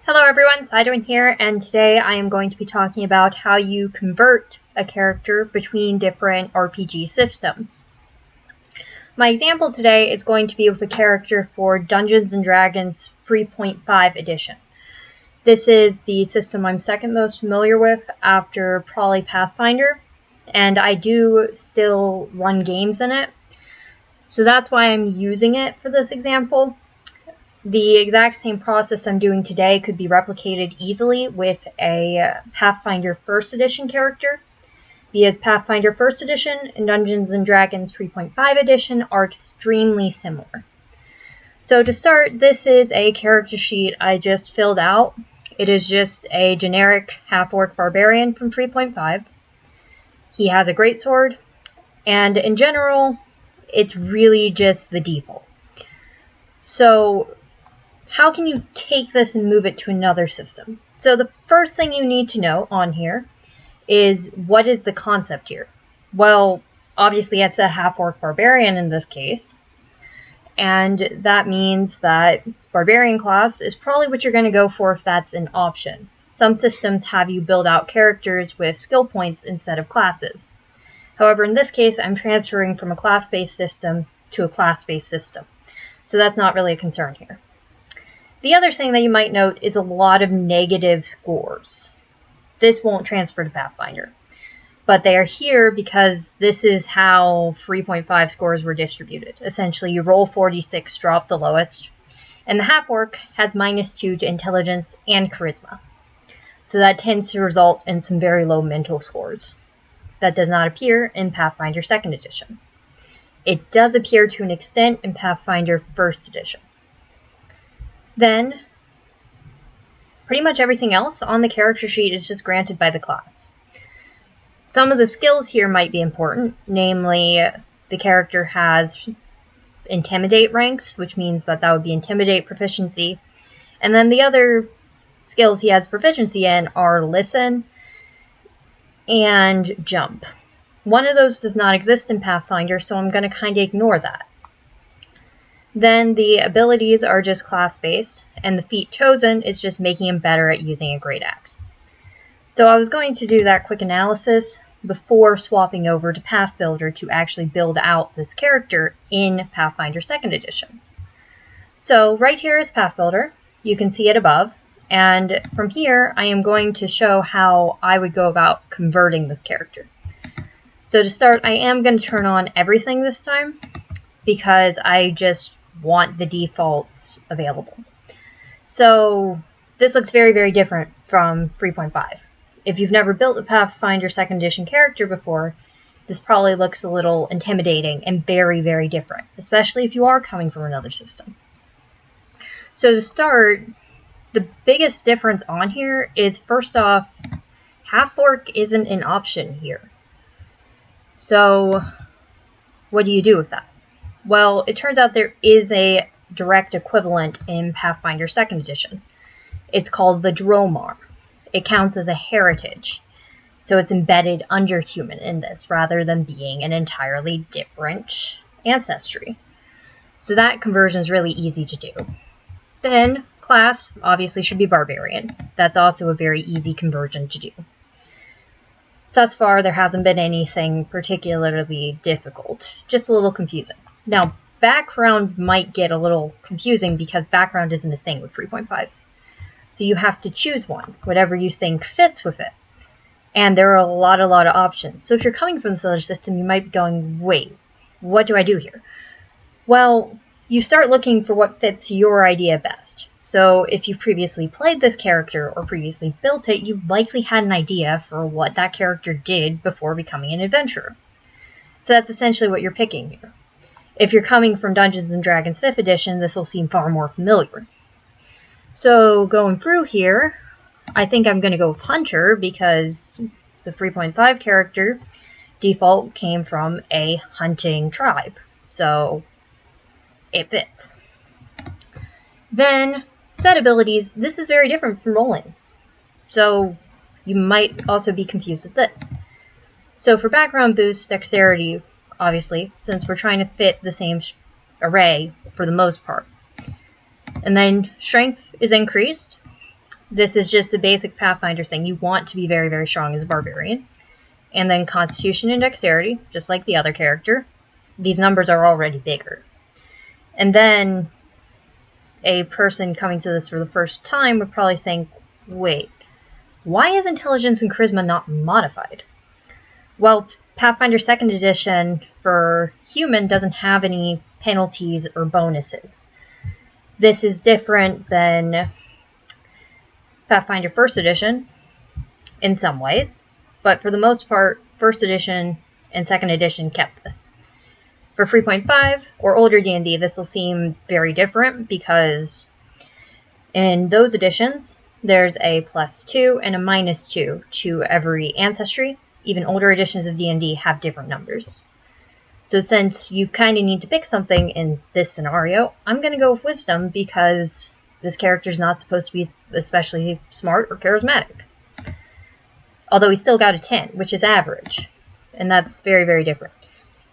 Hello everyone, Sidewin here, and today I am going to be talking about how you convert a character between different RPG systems. My example today is going to be with a character for Dungeons & Dragons 3.5 edition. This is the system I'm second most familiar with after probably Pathfinder, and I do still run games in it, so that's why I'm using it for this example. The exact same process I'm doing today could be replicated easily with a Pathfinder First Edition character, because Pathfinder First Edition and Dungeons & Dragons 3.5 Edition are extremely similar. So to start, this is a character sheet I just filled out. It is just a generic half-orc barbarian from 3.5. He has a greatsword, and in general, it's really just the default. So how can you take this and move it to another system? So the first thing you need to know on here is, what is the concept here? Well, obviously it's a half-orc barbarian in this case, and that means that barbarian class is probably what you're going to go for if that's an option. Some systems have you build out characters with skill points instead of classes. However, in this case, I'm transferring from a class-based system to a class-based system, so that's not really a concern here. The other thing that you might note is a lot of negative scores. This won't transfer to Pathfinder, but they are here because this is how 3.5 scores were distributed. Essentially, you roll 46, drop the lowest, and the half-orc has -2 to intelligence and charisma. So that tends to result in some very low mental scores. That does not appear in Pathfinder Second Edition. It does appear to an extent in Pathfinder First Edition. Then, pretty much everything else on the character sheet is just granted by the class. Some of the skills here might be important, namely, the character has Intimidate ranks, which means that would be Intimidate proficiency, and then the other skills he has proficiency in are Listen and Jump. One of those does not exist in Pathfinder, so I'm going to kind of ignore that. Then the abilities are just class-based, and the feat chosen is just making him better at using a great axe. So I was going to do that quick analysis before swapping over to Path Builder to actually build out this character in Pathfinder Second Edition. So right here is Path Builder. You can see it above, and from here I am going to show how I would go about converting this character. So to start, I am going to turn on everything this time, because I just want the defaults available. So this looks very, very different from 3.5. If you've never built a Pathfinder Second Edition character before, this probably looks a little intimidating and very, very different, especially if you are coming from another system. So to start, the biggest difference on here is, first off, half-orc isn't an option here. So what do you do with that? Well, it turns out there is a direct equivalent in Pathfinder Second Edition. It's called the Dromar. It counts as a heritage, so it's embedded under human in this, rather than being an entirely different ancestry. So that conversion is really easy to do. Then, class obviously should be Barbarian. That's also a very easy conversion to do. So thus far, there hasn't been anything particularly difficult, just a little confusing. Now, background might get a little confusing because background isn't a thing with 3.5. So you have to choose one, whatever you think fits with it. And there are a lot of options. So if you're coming from this other system, you might be going, wait, what do I do here? Well, you start looking for what fits your idea best. So if you've previously played this character or previously built it, you likely had an idea for what that character did before becoming an adventurer. So that's essentially what you're picking here. If you're coming from Dungeons & Dragons 5th Edition, this will seem far more familiar. So going through here, I think I'm going to go with Hunter because the 3.5 character default came from a hunting tribe, so it fits. Then, set abilities. This is very different from rolling, so you might also be confused with this. So for background boost, dexterity, obviously, since we're trying to fit the same array for the most part. And then strength is increased, This is just a basic Pathfinder thing. You want to be very, very strong as a barbarian. And then Constitution and Dexterity, just like the other character. These numbers are already bigger. And then a person coming to this for the first time would probably think, wait, why is Intelligence and Charisma not modified? Well, Pathfinder Second Edition for human doesn't have any penalties or bonuses. This is different than Pathfinder First Edition in some ways, but for the most part, First Edition and Second Edition kept this. For 3.5 or older D&D, this will seem very different because in those editions, there's a +2 and a -2 to every ancestry. Even older editions of D&D have different numbers. So since you kind of need to pick something in this scenario, I'm going to go with Wisdom because this character's not supposed to be especially smart or charismatic. Although he still got a 10, which is average. And that's very, very different.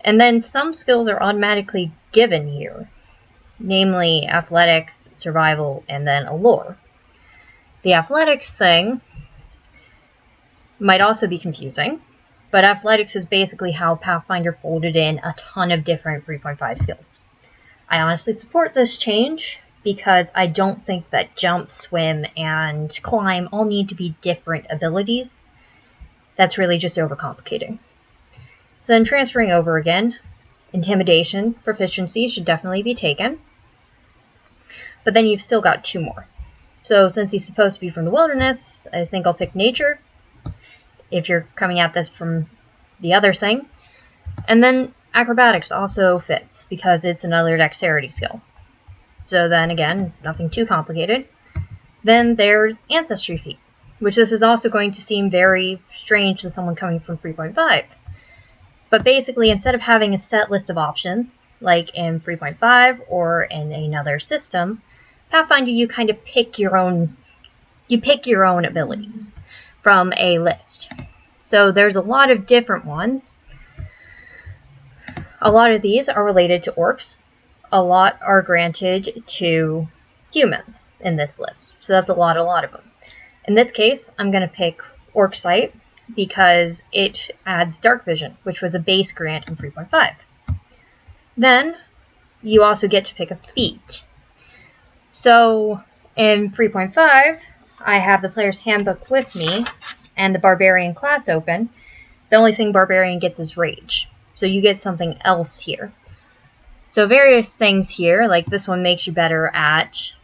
And then some skills are automatically given here. Namely, Athletics, Survival, and then Allure. The Athletics thing might also be confusing, but Athletics is basically how Pathfinder folded in a ton of different 3.5 skills. I honestly support this change because I don't think that Jump, Swim, and Climb all need to be different abilities. That's really just overcomplicating. Then transferring over again, Intimidation, Proficiency should definitely be taken. But then you've still got 2 more. So since he's supposed to be from the wilderness, I think I'll pick Nature, if you're coming at this from the other thing. And then Acrobatics also fits, because it's another Dexterity skill. So then again, nothing too complicated. Then there's Ancestry Feat, which this is also going to seem very strange to someone coming from 3.5. But basically, instead of having a set list of options, like in 3.5 or in another system, Pathfinder, you kind of pick your own abilities from a list. So there's a lot of different ones. A lot of these are related to orcs. A lot are granted to humans in this list. So that's a lot of them. In this case, I'm going to pick Orc Sight because it adds Dark Vision, which was a base grant in 3.5. Then you also get to pick a feat. So in 3.5, I have the player's handbook with me and the Barbarian class open. The only thing Barbarian gets is Rage. So you get something else here. So various things here, like this one makes you better at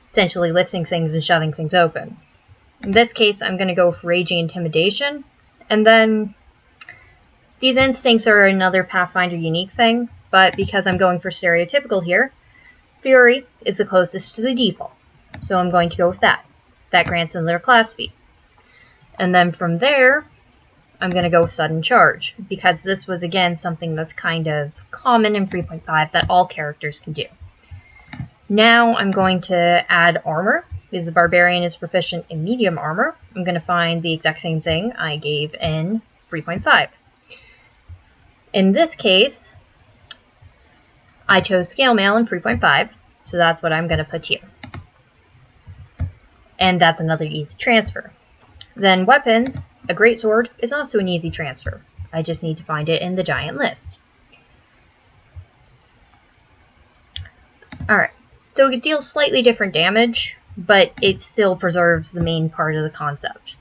essentially lifting things and shoving things open. In this case, I'm going to go with Raging Intimidation. And then these instincts are another Pathfinder unique thing, but because I'm going for stereotypical here, Fury is the closest to the default. So I'm going to go with that. That grants another class feat. And then from there, I'm going to go with Sudden Charge, because this was, again, something that's kind of common in 3.5 that all characters can do. Now I'm going to add Armor, because the Barbarian is proficient in Medium Armor. I'm going to find the exact same thing I gave in 3.5. In this case, I chose Scale Mail in 3.5, so that's what I'm going to put here. And that's another easy transfer. Then Weapons, a Greatsword is also an easy transfer. I just need to find it in the giant list. Alright, so it deals slightly different damage, but it still preserves the main part of the concept.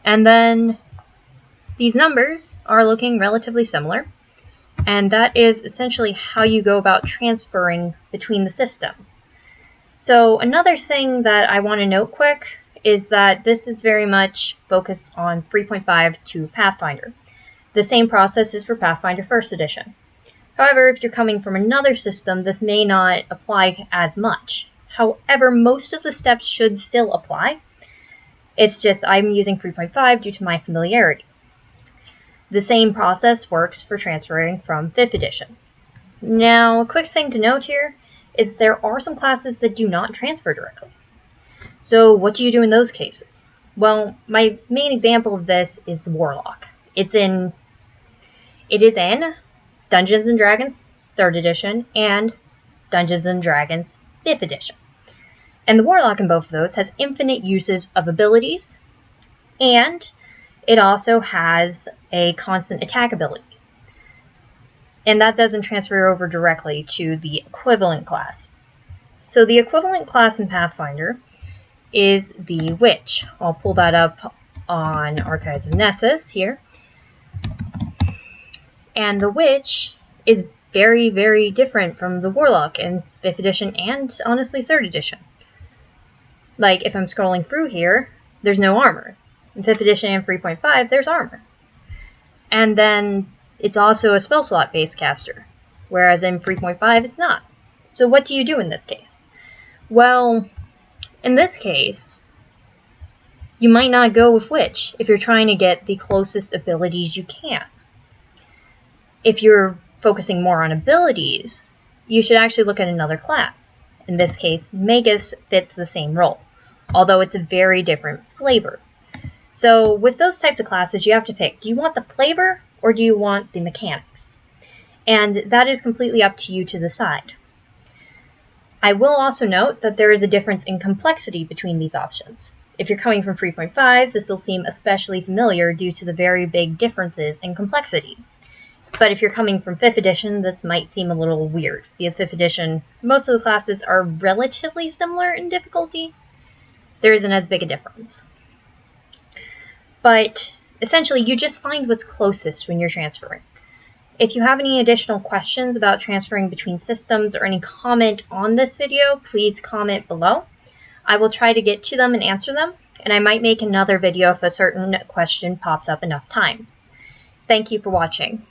And then these numbers are looking relatively similar, and that is essentially how you go about transferring between the systems. So another thing that I want to note quick is that this is very much focused on 3.5 to Pathfinder. The same process is for Pathfinder First Edition. However, if you're coming from another system, this may not apply as much. However, most of the steps should still apply. It's just I'm using 3.5 due to my familiarity. The same process works for transferring from 5th edition. Now, a quick thing to note here is there are some classes that do not transfer directly. So what do you do in those cases? Well, my main example of this is the Warlock. It is in Dungeons & Dragons 3rd edition and Dungeons & Dragons 5th edition. And the Warlock in both of those has infinite uses of abilities, and it also has a constant attack ability. And that doesn't transfer over directly to the equivalent class. So the equivalent class in Pathfinder is the Witch. I'll pull that up on Archives of Nethys here. And the Witch is very, very different from the Warlock in 5th edition and honestly 3rd edition. Like, if I'm scrolling through here, there's no armor. In 5th edition and 3.5, there's armor. And then it's also a spell slot based caster, whereas in 3.5 it's not. So what do you do in this case? Well, in this case, you might not go with Witch if you're trying to get the closest abilities you can. If you're focusing more on abilities, you should actually look at another class. In this case, Magus fits the same role, although it's a very different flavor. So with those types of classes, you have to pick, do you want the flavor or do you want the mechanics? And that is completely up to you to decide. I will also note that there is a difference in complexity between these options. If you're coming from 3.5, this will seem especially familiar due to the very big differences in complexity. But if you're coming from 5th edition, this might seem a little weird, because 5th edition, most of the classes are relatively similar in difficulty. There isn't as big a difference. But essentially, you just find what's closest when you're transferring. If you have any additional questions about transferring between systems or any comment on this video, please comment below. I will try to get to them and answer them, and I might make another video if a certain question pops up enough times. Thank you for watching.